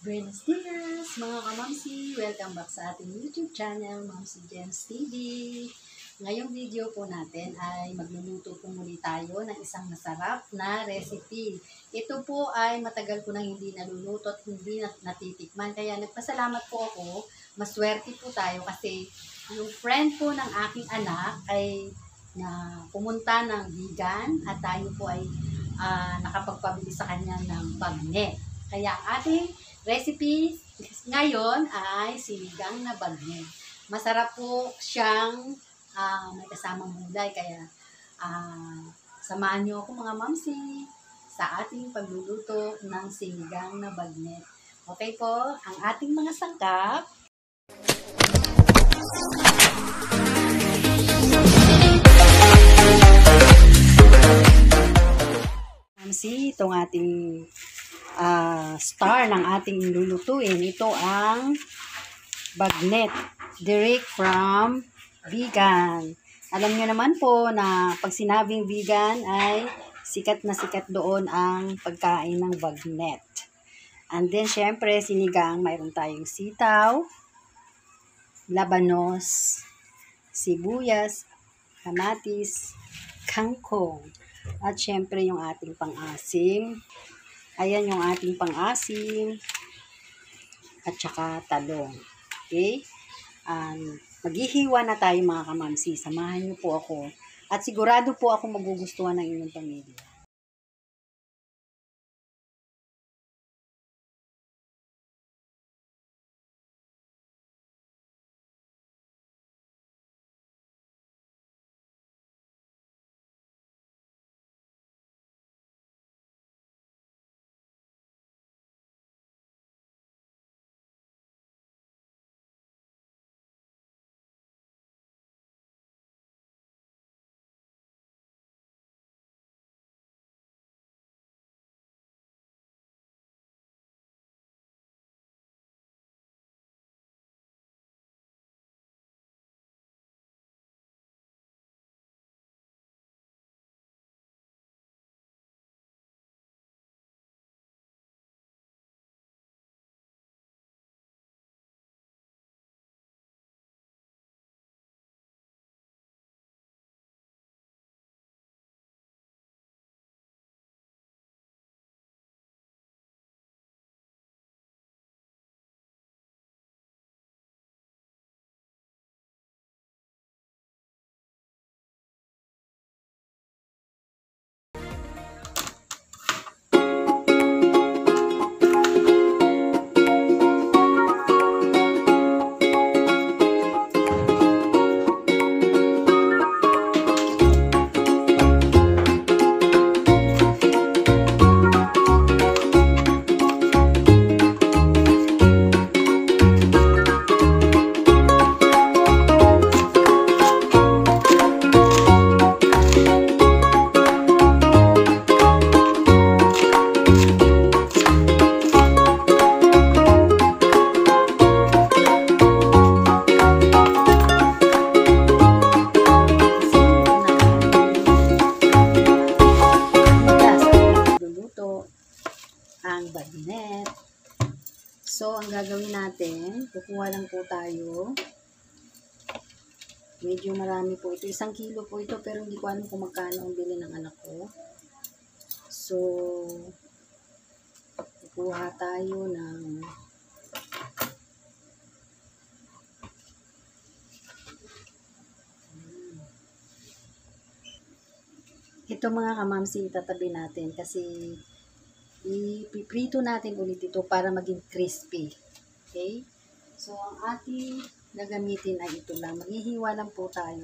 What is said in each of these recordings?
Buenos dias, mga kamamsi! Welcome back sa ating YouTube channel, Mamsi Gems TV. Ngayong video po natin ay magluluto po muli tayo ng isang masarap na recipe. Ito po ay matagal ko nang hindi naluluto at hindi natitikman. Kaya nagpasalamat po ako. Maswerte po tayo kasi yung friend po ng aking anak ay pumunta ng vegan at tayo po ay nakapagpabili sa kanya ng bagnet. Kaya ating recipe ngayon ay sinigang na bagnet. Masarap po siyang may kasamang gulay. Kaya samahan niyo ako mga mamsi sa ating pagluluto ng sinigang na bagnet. Okay po, ang ating mga sangkap. Mamsi, itong ating star ng ating lulutuin. Ito ang bagnet, direct from vegan. Alam niyo naman po na pag sinabing vegan ay sikat na sikat doon ang pagkain ng bagnet. And then, syempre, sinigang, mayroon tayong sitaw, labanos, sibuyas, kamatis, kangkong, at syempre yung ating pang-asim. Ayan yung ating pang-asim at saka talong. Okay? Maghihiwa na tayo mga kamamsi. Samahan niyo po ako. At sigurado po ako magugustuhan ng inyong pamilya. Ang bagnet. So, ang gagawin natin, kukuha lang po tayo. Medyo marami po ito. 1 kilo po ito, pero hindi ko alam kung magkano ang bili ng anak ko. So, kukuha tayo ng ito mga kamamsi, itatabi natin kasi ipiprito natin ulit ito para maging crispy. Okay? So, ang ating gagamitin ay ito lang. Maghihiwa lang po tayo.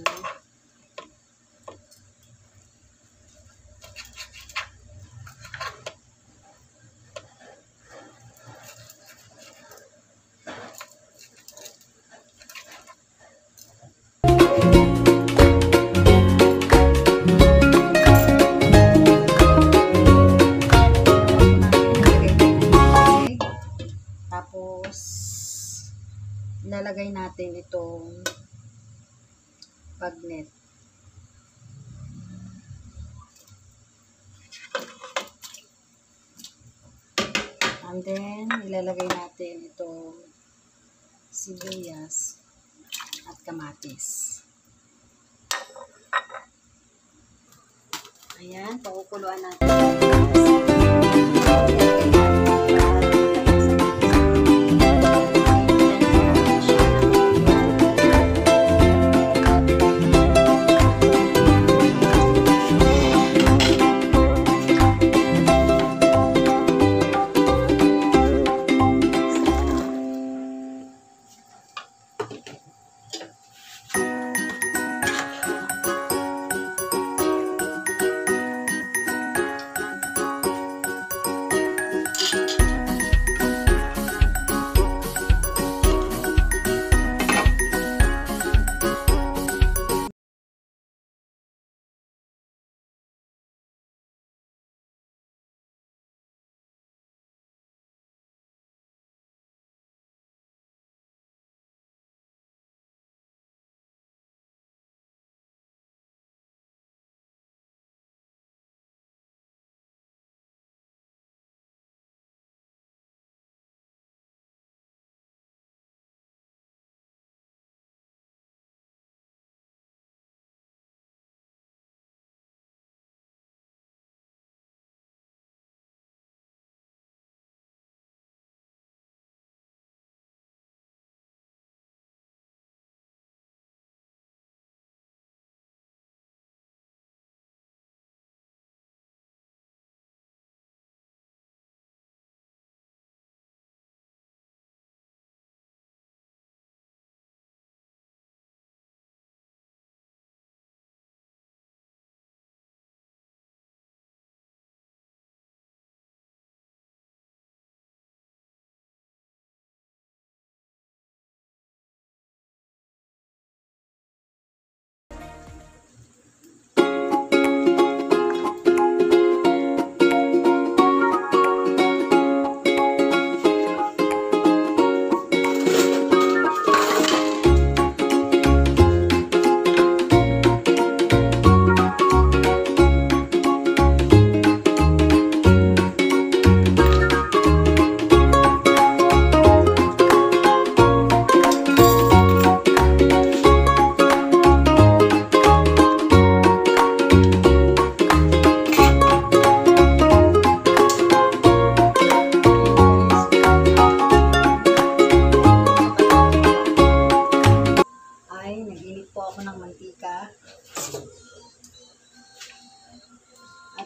Ilalagay natin itong bagnet. And then, ilalagay natin itong sibuyas at kamatis. Ayan, pakukuluan natin.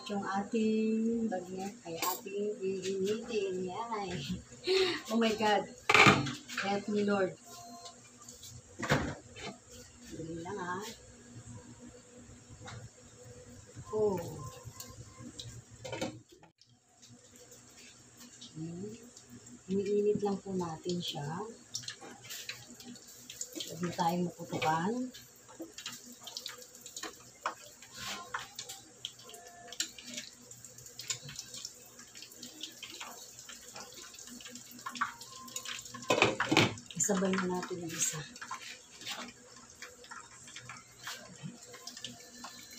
At yung ating bagnet ay ating ihinitin. Yan. Oh my God. Help me Lord. Dali lang ha. Oh. Iniinit lang po natin siya. Huwag na tayong maputukan. Isabay na natin yung isa.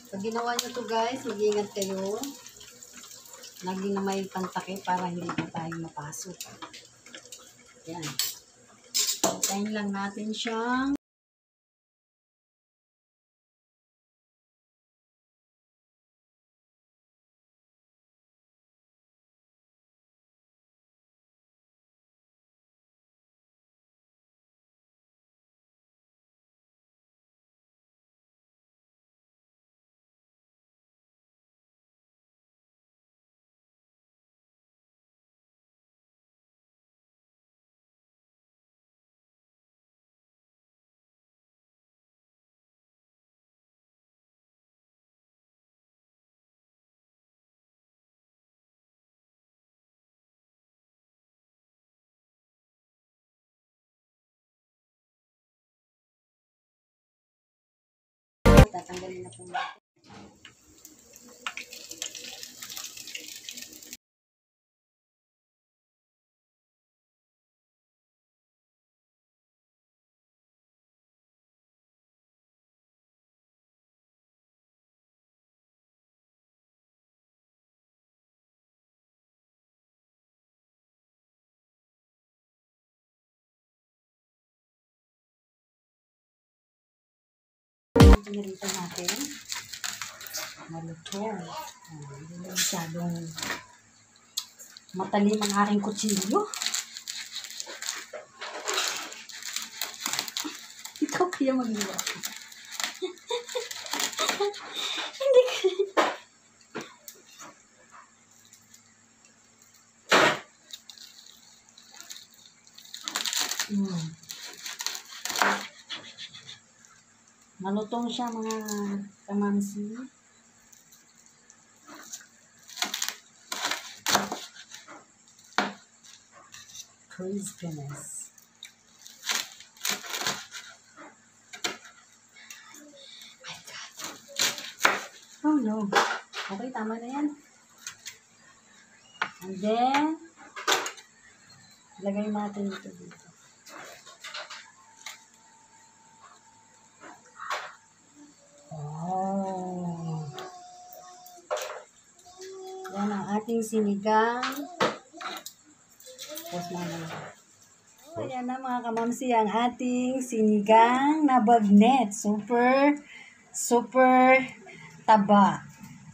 Pag ginawa nyo to guys, mag-iingat kayo. Lagi na may pantakip para hindi pa tayo mapasok. Yan. Tayin lang natin siyang tatanggalin na po natin. pinirito natin. Malutong. Hindi na masyadong matalim ang aking kutsilyo. Ikaw kaya mag-iwa. Hindi ka. Malutong siya mga kamamsi. Crispiness. My God. Oh no. Okay, tama na yan. And then, lagay natin ito dito. Oh. Yan ang ating sinigang. Tapos naman. So, yan na mga kamamsi, ang ating sinigang na bagnet. Super, super taba.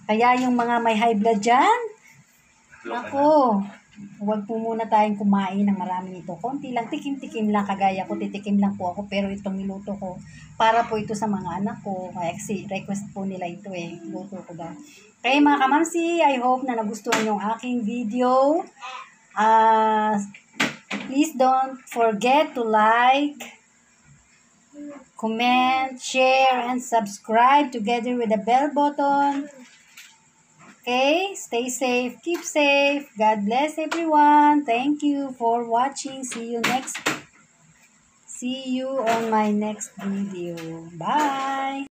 Kaya yung mga may high blood dyan, ako, huwag po muna tayong kumain ng marami nito. Konti lang, tikim-tikim lang, kagaya ko, titikim lang po ako. Pero itong niluto ko, para po ito sa mga anak ko. Kasi request po nila ito luto ko daw. Kaya mga kamamsi, I hope na nagustuhan yung aking video. Please don't forget to like, comment, share, and subscribe together with the bell button. Okay, stay safe, keep safe. God bless everyone. Thank you for watching. See you on my next video. Bye.